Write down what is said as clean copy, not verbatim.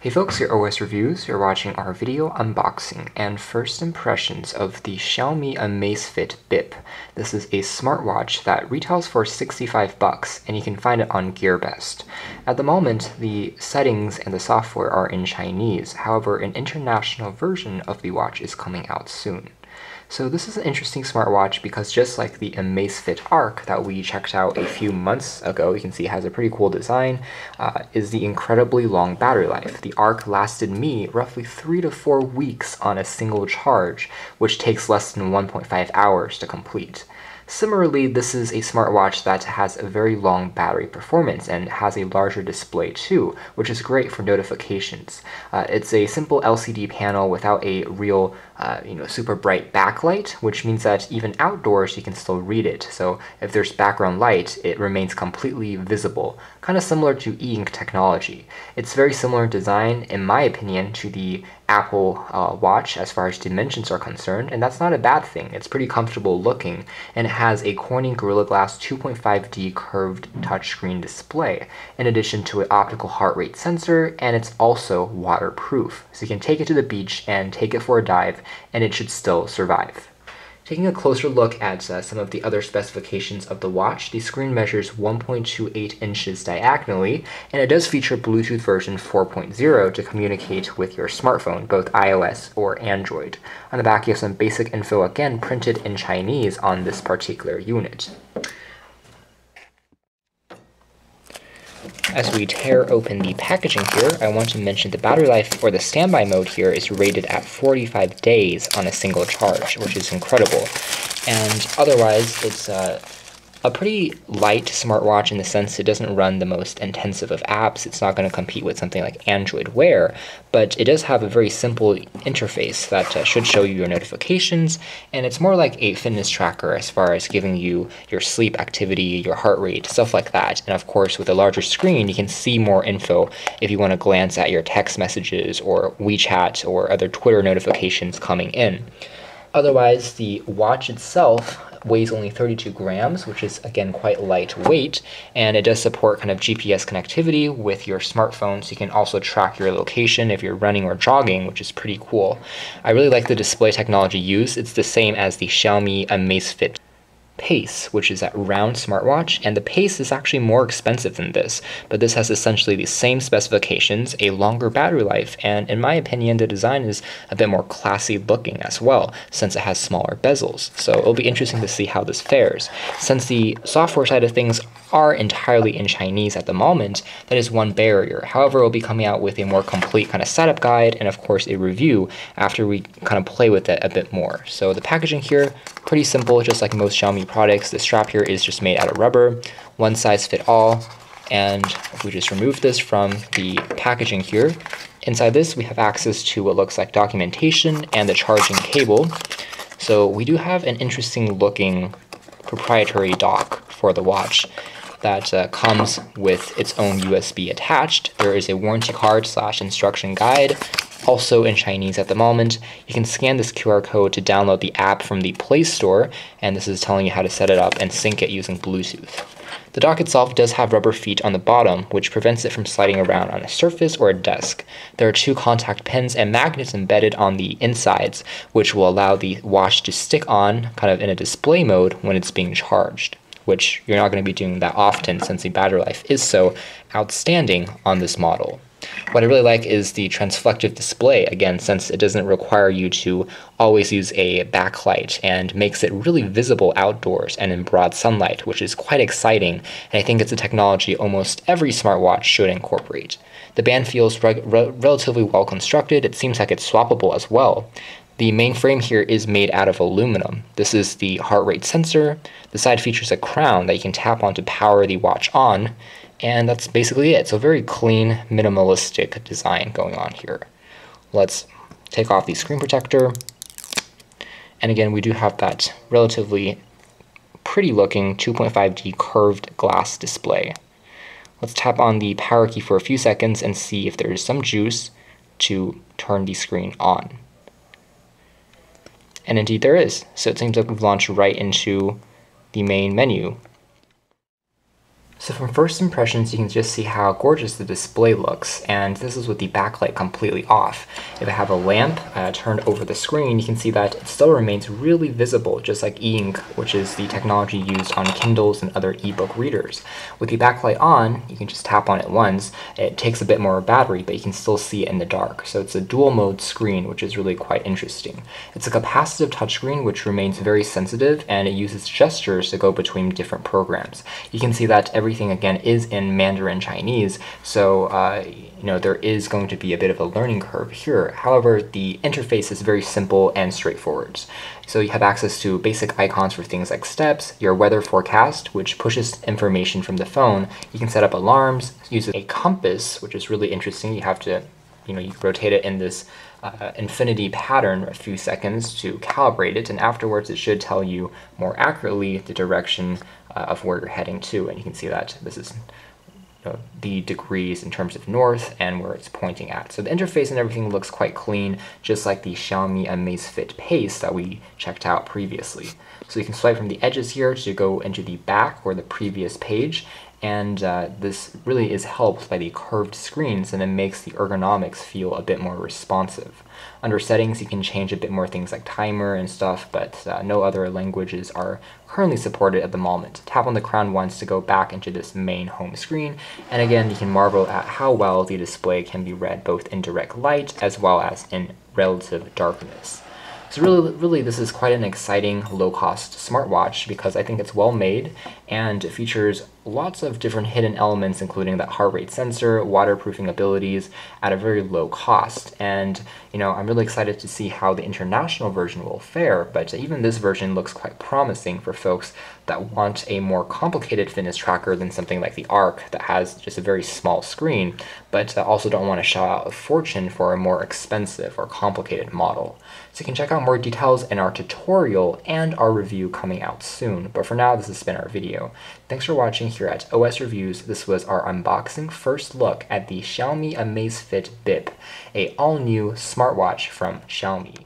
Hey folks, your OS Reviews. You're watching our video unboxing and first impressions of the Xiaomi Amazfit Bip. This is a smartwatch that retails for $65 and you can find it on GearBest. At the moment, the settings and the software are in Chinese. However, an international version of the watch is coming out soon. So this is an interesting smartwatch because just like the Amazfit Arc that we checked out a few months ago, you can see it has a pretty cool design, is the incredibly long battery life. The Arc lasted me roughly 3 to 4 weeks on a single charge, which takes less than 1.5 hours to complete. Similarly, this is a smartwatch that has a very long battery performance and has a larger display too, which is great for notifications. It's a simple LCD panel without a real super bright backlight, which means that even outdoors you can still read it. So if there's background light, it remains completely visible, kind of similar to e-ink technology. It's very similar in design, in my opinion, to the Apple Watch as far as dimensions are concerned, and that's not a bad thing. It's pretty comfortable looking, and it has a Corning Gorilla Glass 2.5D curved touchscreen display, in addition to an optical heart rate sensor, and it's also waterproof. So you can take it to the beach and take it for a dive, and it should still survive. Taking a closer look at some of the other specifications of the watch, the screen measures 1.28 inches diagonally, and it does feature Bluetooth version 4.0 to communicate with your smartphone, both iOS or Android. On the back, you have some basic info, again printed in Chinese on this particular unit. As we tear open the packaging here, I want to mention the battery life for the standby mode here is rated at 45 days on a single charge, which is incredible. And otherwise, it's a pretty light smartwatch in the sense it doesn't run the most intensive of apps. It's not going to compete with something like Android Wear, but it does have a very simple interface that should show you your notifications, and it's more like a fitness tracker as far as giving you your sleep activity, your heart rate, stuff like that. And of course, with a larger screen, you can see more info if you want to glance at your text messages or WeChat or other Twitter notifications coming in. Otherwise, the watch itself weighs only 32 grams, which is again quite lightweight, and it does support kind of GPS connectivity with your smartphone, so you can also track your location if you're running or jogging, which is pretty cool. I really like the display technology used. It's the same as the Xiaomi Amazfit Pace, which is that round smartwatch, and the Pace is actually more expensive than this, but this has essentially the same specifications, a longer battery life, and in my opinion the design is a bit more classy looking as well, since it has smaller bezels. So it'll be interesting to see how this fares. Since the software side of things are entirely in Chinese at the moment, that is one barrier. However, we'll be coming out with a more complete kind of setup guide and of course a review after we kind of play with it a bit more. So the packaging here, pretty simple, just like most Xiaomi products. The strap here is just made out of rubber, one size fit all, and if we just remove this from the packaging here, inside this we have access to what looks like documentation and the charging cable. So we do have an interesting looking proprietary dock for the watch that comes with its own USB attached. There is a warranty card / instruction guide, also in Chinese at the moment. You can scan this QR code to download the app from the Play Store, and this is telling you how to set it up and sync it using Bluetooth. The dock itself does have rubber feet on the bottom, which prevents it from sliding around on a surface or a desk. There are 2 contact pins and magnets embedded on the insides, which will allow the watch to stick on kind of in a display mode when it's being charged, which you're not going to be doing that often since the battery life is so outstanding on this model. What I really like is the transflective display, again, since it doesn't require you to always use a backlight and makes it really visible outdoors and in broad sunlight, which is quite exciting, and I think it's a technology almost every smartwatch should incorporate. The band feels relatively well constructed. It seems like it's swappable as well. The main frame here is made out of aluminum. This is the heart rate sensor. The side features a crown that you can tap on to power the watch on, and that's basically it. So very clean, minimalistic design going on here. Let's take off the screen protector. And again, we do have that relatively pretty looking 2.5D curved glass display. Let's tap on the power key for a few seconds and see if there is some juice to turn the screen on. And indeed there is. So it seems like we've launched right into the main menu. So from first impressions, you can just see how gorgeous the display looks, and this is with the backlight completely off. If I have a lamp turned over the screen, you can see that it still remains really visible, just like e-ink, which is the technology used on Kindles and other ebook readers. With the backlight on, you can just tap on it once. It takes a bit more battery, but you can still see it in the dark. So it's a dual mode screen, which is really quite interesting. It's a capacitive touchscreen, which remains very sensitive, and it uses gestures to go between different programs. You can see that everything again is in Mandarin Chinese, so there is going to be a bit of a learning curve here. However, the interface is very simple and straightforward. So you have access to basic icons for things like steps, your weather forecast, which pushes information from the phone. You can set up alarms, use a compass, which is really interesting. You have to you rotate it in this infinity pattern a few seconds to calibrate it, and afterwards it should tell you more accurately the direction of where you're heading to. And you can see that this is the degrees in terms of north and where it's pointing at. So the interface and everything looks quite clean, just like the Xiaomi Amazfit Pace that we checked out previously. So you can swipe from the edges here to go into the back or the previous page, and this really is helped by the curved screens, and it makes the ergonomics feel a bit more responsive. Under settings, you can change a bit more things like timer and stuff, but no other languages are currently supported at the moment. Tap on the crown once to go back into this main home screen, and again, you can marvel at how well the display can be read both in direct light as well as in relative darkness. So really, this is quite an exciting low-cost smartwatch because I think it's well made and it features lots of different hidden elements, including that heart rate sensor, waterproofing abilities at a very low cost. And I'm really excited to see how the international version will fare, but even this version looks quite promising for folks that want a more complicated fitness tracker than something like the Arc that has just a very small screen, but also don't want to shell out a fortune for a more expensive or complicated model. So you can check out more details in our tutorial and our review coming out soon. But for now, this has been our video. Thanks for watching here at OS Reviews. This was our unboxing first look at the Xiaomi Amazfit Bip, a all-new smartwatch from Xiaomi.